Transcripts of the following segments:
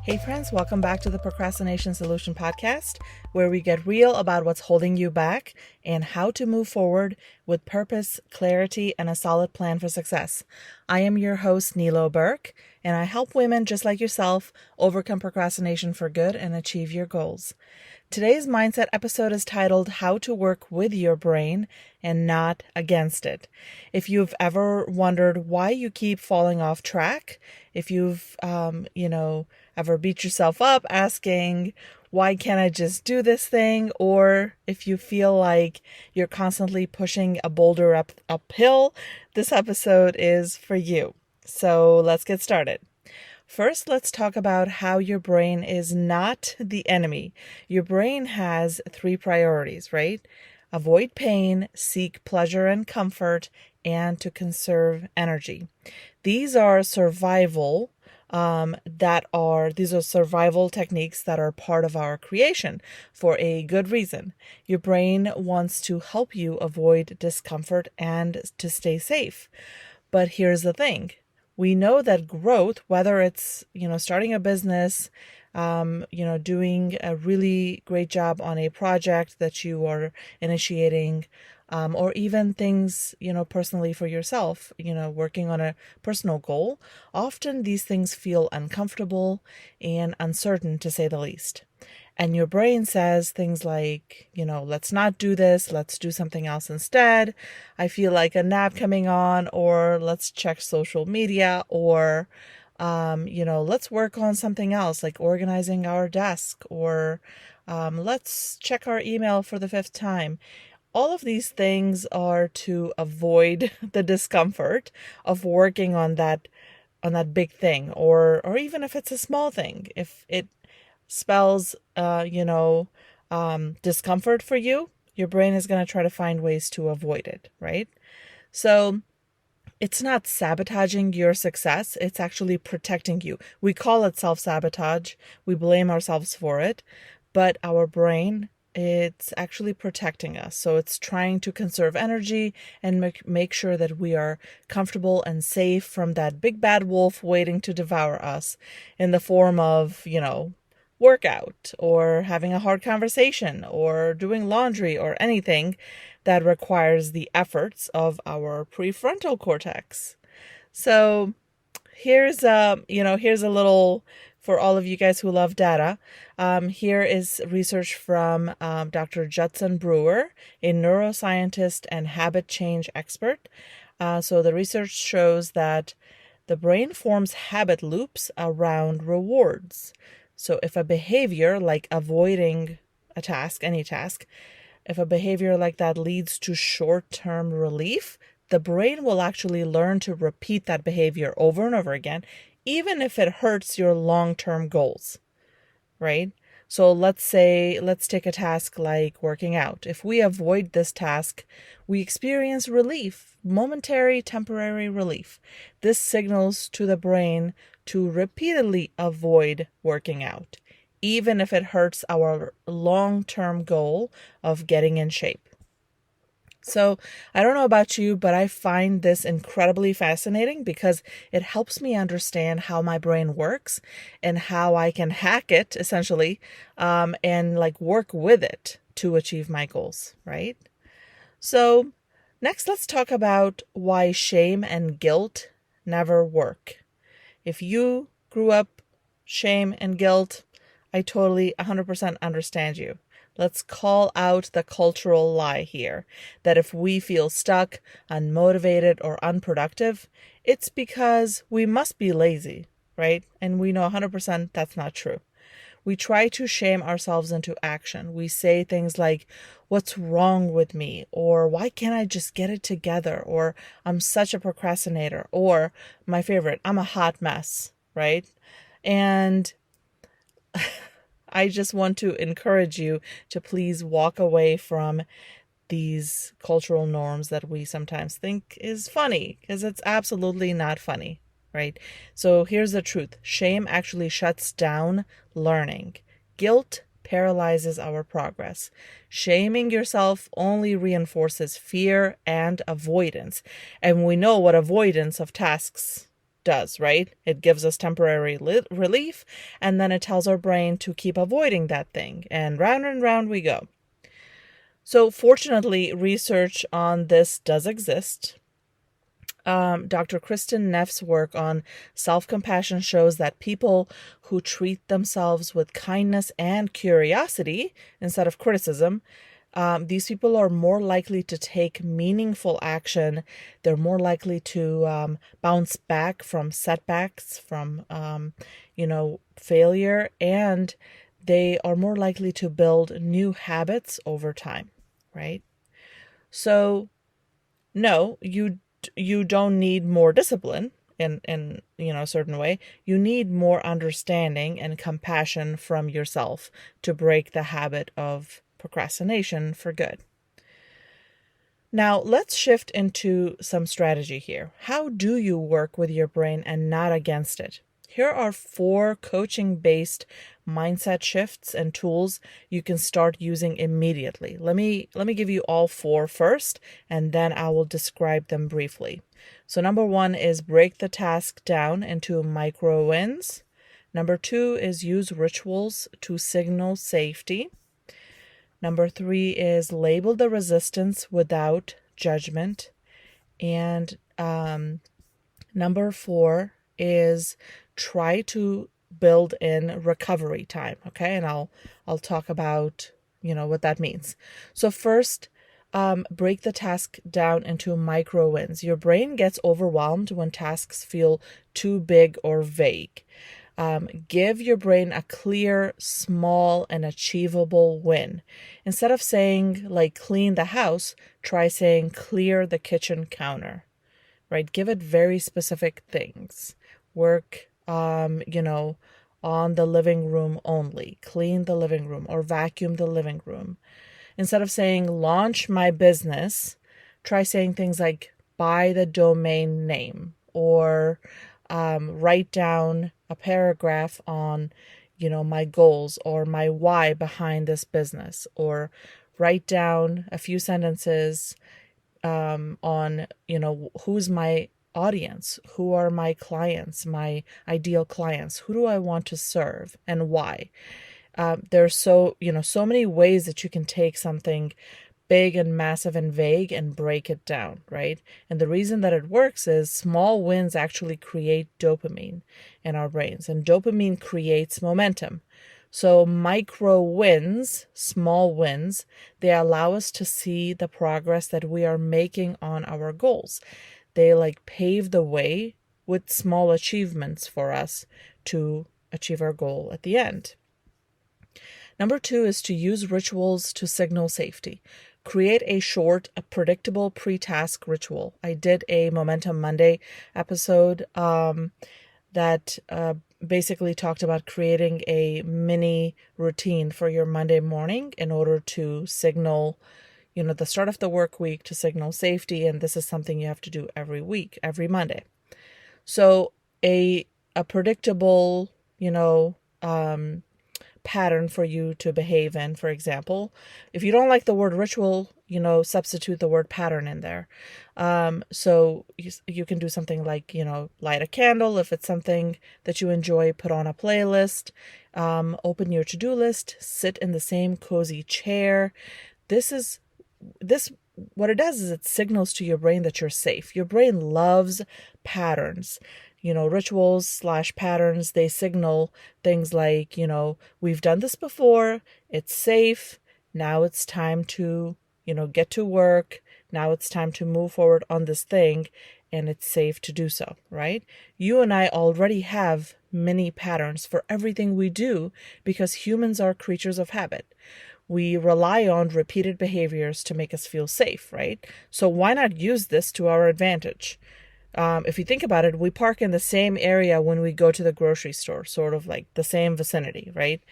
Hey friends, welcome back to the Procrastination Solution Podcast, where we get real about what's holding you back and how to move forward with purpose, clarity, and a solid plan for success. I am your host, Nilo Burke, and I help women just like yourself overcome procrastination for good and achieve your goals. Today's mindset episode is titled How to Work with Your Brain and Not Against It. If you've ever wondered why you keep falling off track, if you've, ever beat yourself up asking, why can't I just do this thing? Or if you feel like you're constantly pushing a boulder uphill, this episode is for you. So let's get started. First, let's talk about how your brain is not the enemy. Your brain has 3 priorities, right? Avoid pain, seek pleasure and comfort, and to conserve energy. These are survival survival techniques that are part of our creation for a good reason. Your brain wants to help you avoid discomfort and to stay safe. But here's the thing. We know that growth, whether it's, starting a business, doing a really great job on a project that you are initiating, or even things, personally for yourself, working on a personal goal, often these things feel uncomfortable and uncertain, to say the least. And your brain says things like, let's not do this, let's do something else instead. I feel like a nap coming on, or let's check social media, or, let's work on something else like organizing our desk, or let's check our email for the 5th time. All of these things are to avoid the discomfort of working on that big thing, or even if it's a small thing, if it spells, discomfort for you, your brain is going to try to find ways to avoid it, right? So it's not sabotaging your success. It's actually protecting you. We call it self-sabotage. We blame ourselves for it, but our brain, it's actually protecting us. So it's trying to conserve energy and make sure that we are comfortable and safe from that big bad wolf waiting to devour us in the form of, workout, or having a hard conversation, or doing laundry, or anything that requires the efforts of our prefrontal cortex. So here's a little, for all of you guys who love data, here is research from Dr. Judson Brewer, a neuroscientist and habit change expert. So the research shows that the brain forms habit loops around rewards. So if a behavior like avoiding a task, any task, if a behavior like that leads to short-term relief, the brain will actually learn to repeat that behavior over and over again, even if it hurts your long-term goals, right? So let's take a task like working out. If we avoid this task, we experience relief, momentary, temporary relief. This signals to the brain to repeatedly avoid working out, even if it hurts our long-term goal of getting in shape. So I don't know about you, but I find this incredibly fascinating because it helps me understand how my brain works and how I can hack it, essentially, and work with it to achieve my goals, right? So next, let's talk about why shame and guilt never work. If you grew up shame and guilt, I totally 100% understand you. Let's call out the cultural lie here, that if we feel stuck, unmotivated, or unproductive, it's because we must be lazy, right? And we know 100% that's not true. We try to shame ourselves into action. We say things like, what's wrong with me? Or why can't I just get it together? Or I'm such a procrastinator. Or my favorite, I'm a hot mess, right? And I just want to encourage you to please walk away from these cultural norms that we sometimes think is funny, because it's absolutely not funny, right? So here's the truth. Shame actually shuts down learning. Guilt paralyzes our progress. Shaming yourself only reinforces fear and avoidance. And we know what avoidance of tasks does, right? It gives us temporary relief, and then it tells our brain to keep avoiding that thing, and round we go. So fortunately, research on this does exist. Dr. Kristen Neff's work on self-compassion shows that people who treat themselves with kindness and curiosity instead of criticism, these people are more likely to take meaningful action. They're more likely to bounce back from setbacks, from failure, and they are more likely to build new habits over time, right? So, no, you don't need more discipline in a certain way. You need more understanding and compassion from yourself to break the habit of procrastination for good. Now, let's shift into some strategy here. How do you work with your brain and not against it? Here are 4 coaching-based mindset shifts and tools you can start using immediately. Let me give you all 4 first, and then I will describe them briefly. So number 1 is break the task down into micro wins. Number 2 is use rituals to signal safety. Number 3 is label the resistance without judgment. And number 4 is try to build in recovery time. Okay. And I'll talk about, what that means. So first, break the task down into micro wins. Your brain gets overwhelmed when tasks feel too big or vague. Give your brain a clear, small, and achievable win. Instead of saying like clean the house, try saying clear the kitchen counter, right? Give it very specific things. Work, on the living room only, clean the living room or vacuum the living room. Instead of saying launch my business, try saying things like buy the domain name or write down a paragraph on, my goals or my why behind this business, or write down a few sentences on, who's my audience, who are my clients, my ideal clients, who do I want to serve and why. There's so many ways that you can take something big and massive and vague and break it down, right? And the reason that it works is small wins actually create dopamine in our brains, and dopamine creates momentum. So micro wins, small wins, they allow us to see the progress that we are making on our goals. They pave the way with small achievements for us to achieve our goal at the end. Number 2 is to use rituals to signal safety. Create a short, predictable pre-task ritual. I did a Momentum Monday episode that basically talked about creating a mini routine for your Monday morning in order to signal, the start of the work week, to signal safety. And this is something you have to do every week, every Monday. So a predictable, pattern for you to behave in, for example. If you don't like the word ritual, substitute the word pattern in there. So you can do something like, light a candle. If it's something that you enjoy, put on a playlist, open your to-do list, sit in the same cozy chair. What it does is it signals to your brain that you're safe. Your brain loves patterns. Rituals / patterns, they signal things like, we've done this before, it's safe, now it's time to, get to work, now it's time to move forward on this thing, and it's safe to do so, right? You and I already have many patterns for everything we do because humans are creatures of habit. We rely on repeated behaviors to make us feel safe, right? So why not use this to our advantage? If you think about it, we park in the same area when we go to the grocery store, sort of like the same vicinity, right?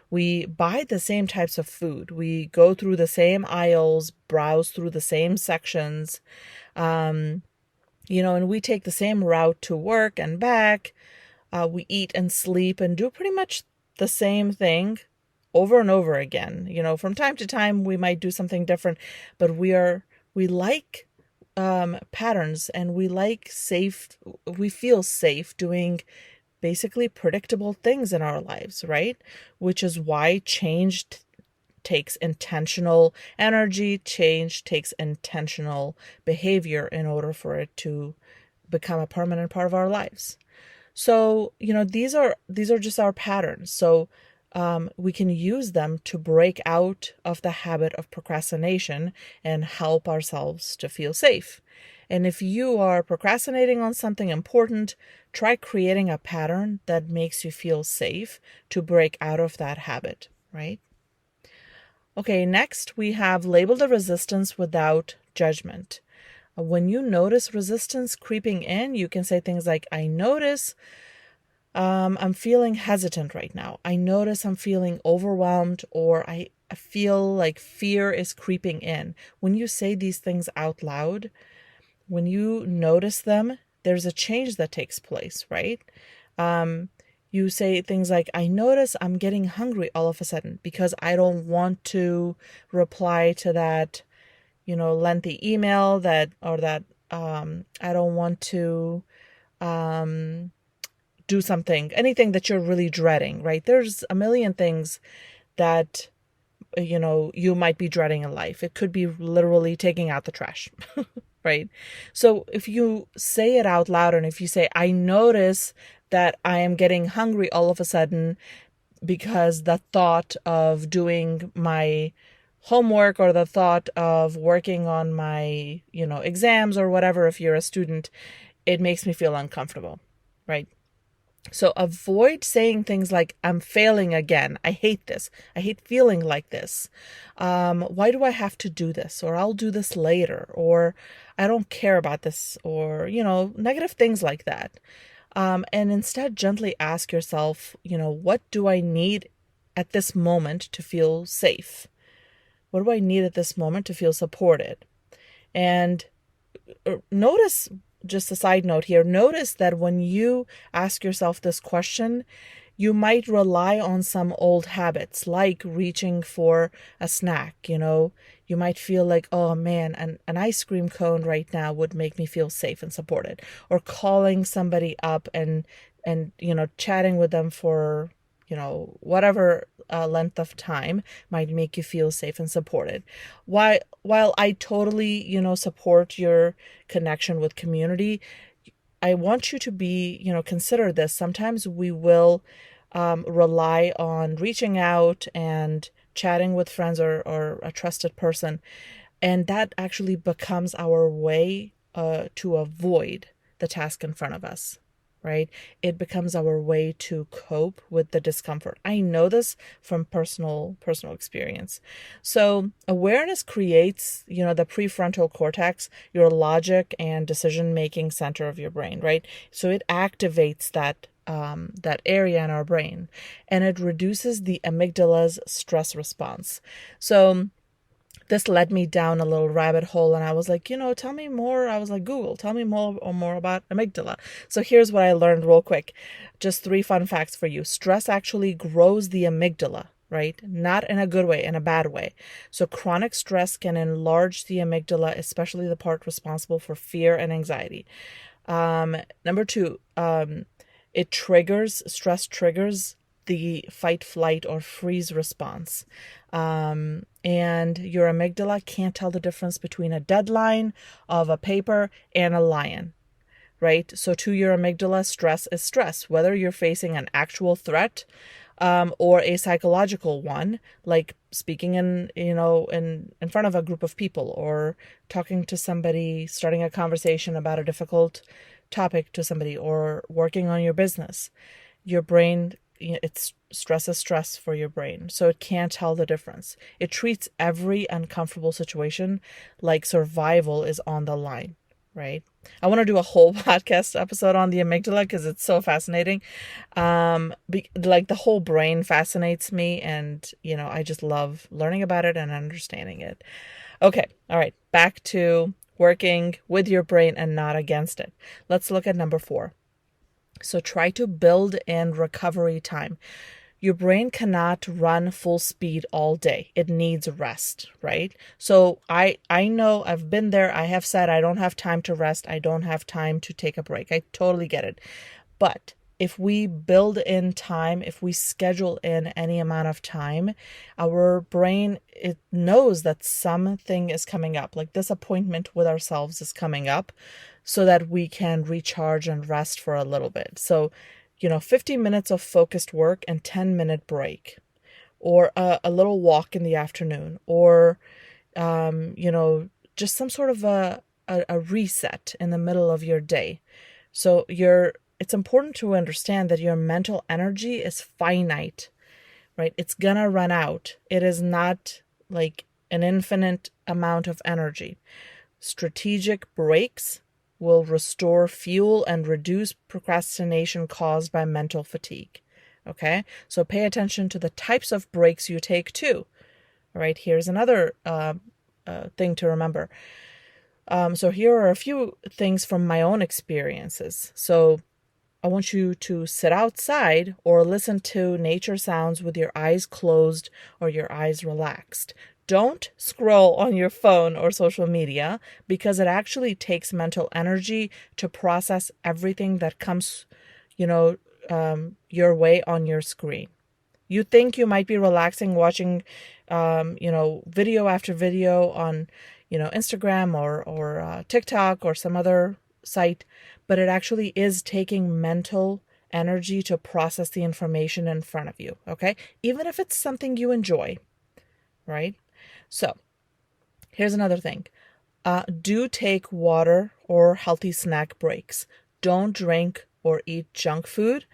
We buy the same types of food. We go through the same aisles, browse through the same sections, and we take the same route to work and back. We eat and sleep and do pretty much the same thing over and over again. From time to time, we might do something different, but we like patterns, and we feel safe doing basically predictable things in our lives, right? Which is why change takes intentional energy, change takes intentional behavior in order for it to become a permanent part of our lives. So, these are just our patterns. So, we can use them to break out of the habit of procrastination and help ourselves to feel safe. And if you are procrastinating on something important, try creating a pattern that makes you feel safe to break out of that habit, right? Okay, next we have label the resistance without judgment. When you notice resistance creeping in, you can say things like, I notice I'm feeling hesitant right now. I notice I'm feeling overwhelmed, or I feel like fear is creeping in. When you say these things out loud, when you notice them, there's a change that takes place, right? You say things like, I notice I'm getting hungry all of a sudden because I don't want to reply to that, lengthy email that I don't want to do anything that you're really dreading, right? There's a million things that, you might be dreading in life. It could be literally taking out the trash, right? So if you say it out loud, and if you say, I notice that I am getting hungry all of a sudden because the thought of doing my homework or the thought of working on my, exams or whatever, if you're a student, it makes me feel uncomfortable, right? So avoid saying things like, I'm failing again. I hate this. I hate feeling like this. Why do I have to do this? Or I'll do this later. Or I don't care about this. Or, negative things like that. And instead gently ask yourself, what do I need at this moment to feel safe? What do I need at this moment to feel supported? And notice, just a side note here, notice that when you ask yourself this question, you might rely on some old habits, like reaching for a snack. You might feel like, oh man, an ice cream cone right now would make me feel safe and supported. Or calling somebody up and chatting with them for, whatever length of time might make you feel safe and supported. While I totally, support your connection with community, I want you to be, consider this. Sometimes we will rely on reaching out and chatting with friends or a trusted person, and that actually becomes our way to avoid the task in front of us. Right? It becomes our way to cope with the discomfort. I know this from personal experience. So awareness creates, the prefrontal cortex, your logic and decision-making center of your brain, right? So it activates that area in our brain, and it reduces the amygdala's stress response. So this led me down a little rabbit hole, and I was like, tell me more. I was like, Google, tell me more about amygdala. So here's what I learned real quick. Just 3 fun facts for you. Stress actually grows the amygdala, right? Not in a good way, in a bad way. So chronic stress can enlarge the amygdala, especially the part responsible for fear and anxiety. Number 2, stress triggers the fight, flight, or freeze response. And your amygdala can't tell the difference between a deadline of a paper and a lion, right? So to your amygdala, stress is stress, whether you're facing an actual threat or a psychological one, like speaking in front of a group of people, or talking to somebody, starting a conversation about a difficult topic to somebody, or working on your business. Your brain, it's stress is stress for your brain, so it can't tell the difference. It treats every uncomfortable situation like survival is on the line, right? I want to do a whole podcast episode on the amygdala because it's so fascinating. Like the whole brain fascinates me, and I just love learning about it and understanding it. Okay, all right, back to working with your brain and not against it. Let's look at number 4. So try to build in recovery time. your brain cannot run full speed all day. It needs rest, right? So I know, I've been there. I have said I don't have time to rest. I don't have time to take a break. I totally get it. But if we build in time, if we schedule in any amount of time, our brain, it knows that something is coming up, like this appointment with ourselves is coming up, so that we can recharge and rest for a little bit. So, 50 minutes of focused work and 10-minute break, or a little walk in the afternoon, or, just some sort of a reset in the middle of your day. So it's important to understand that your mental energy is finite, right? It's gonna run out. It is not like an infinite amount of energy. Strategic breaks will restore fuel and reduce procrastination caused by mental fatigue. Okay, so pay attention to the types of breaks you take too. All right, here's another thing to remember. So here are a few things from my own experiences. So I want you to sit outside or listen to nature sounds with your eyes closed or your eyes relaxed. Don't scroll on your phone or social media, because it actually takes mental energy to process everything that comes, your way on your screen. You think you might be relaxing watching, video after video on, Instagram or TikTok or some other site, but it actually is taking mental energy to process the information in front of you, okay? Even if it's something you enjoy, right? So here's another thing. Do take water or healthy snack breaks. Don't drink or eat junk food.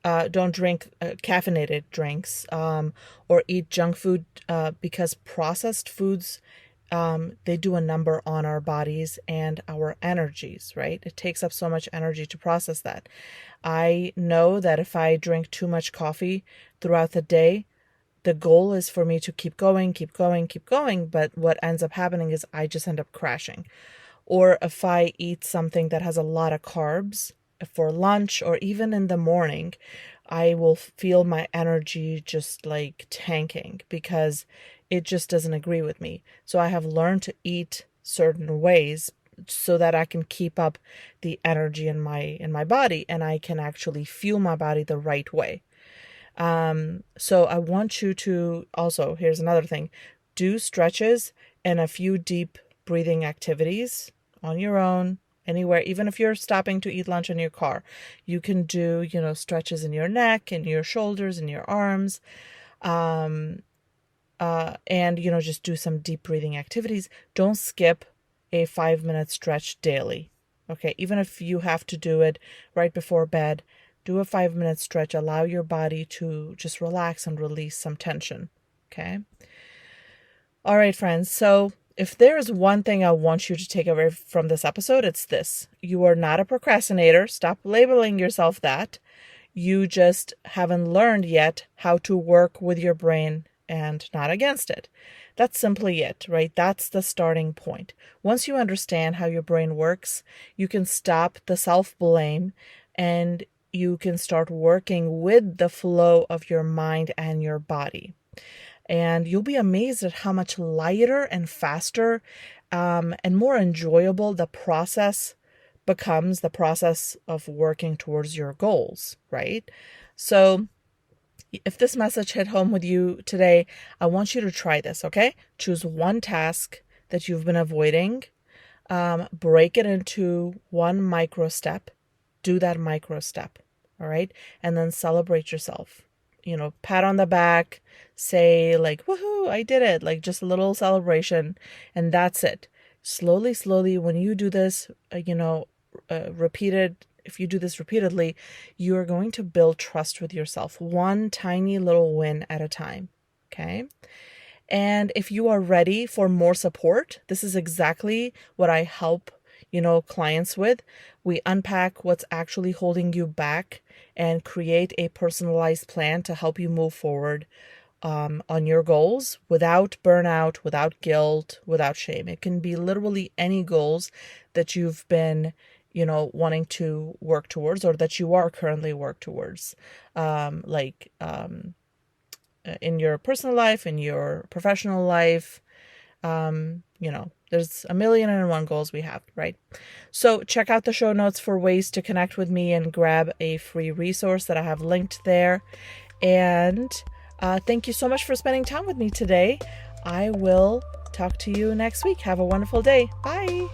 Don't drink caffeinated drinks or eat junk food because processed foods, they do a number on our bodies and our energies, right? It takes up so much energy to process that. I know that if I drink too much coffee throughout the day, the goal is for me to keep going, but what ends up happening is I just end up crashing. Or if I eat something that has a lot of carbs for lunch or even in the morning, I will feel my energy just like tanking because it just doesn't agree with me. So I have learned to eat certain ways so that I can keep up the energy in my body, and I can actually fuel my body the right way. So I want you to also, here's another thing, do stretches and a few deep breathing activities on your own, anywhere. Even if you're stopping to eat lunch in your car, you can do, stretches in your neck and your shoulders and your arms. And, just do some deep breathing activities. Don't skip a 5-minute stretch daily. Okay. Even if you have to do it right before bed, do a 5-minute stretch. Allow your body to just relax and release some tension. Okay. All right, friends. So if there is one thing I want you to take away from this episode, it's this. You are not a procrastinator. Stop labeling yourself that. You just haven't learned yet how to work with your brain and not against it. That's simply it, right? That's the starting point. Once you understand how your brain works, you can stop the self-blame and you can start working with the flow of your mind and your body. And you'll be amazed at how much lighter and faster and more enjoyable the process becomes, the process of working towards your goals, right? So if this message hit home with you today, I want you to try this, okay? Choose one task that you've been avoiding, break it into one micro step, do that micro step, all right? And then celebrate yourself. Pat on the back, say like, woohoo, I did it. Like just a little celebration, and that's it. Slowly, when you do this, if you do this repeatedly, you are going to build trust with yourself, one tiny little win at a time. Okay. And if you are ready for more support, this is exactly what I help, clients with. We unpack what's actually holding you back and create a personalized plan to help you move forward on your goals without burnout, without guilt, without shame. It can be literally any goals that you've been, wanting to work towards or that you are currently work towards. in your personal life, in your professional life. There's 1,000,001 goals we have, right? So check out the show notes for ways to connect with me and grab a free resource that I have linked there. And thank you so much for spending time with me today. I will talk to you next week. Have a wonderful day. Bye.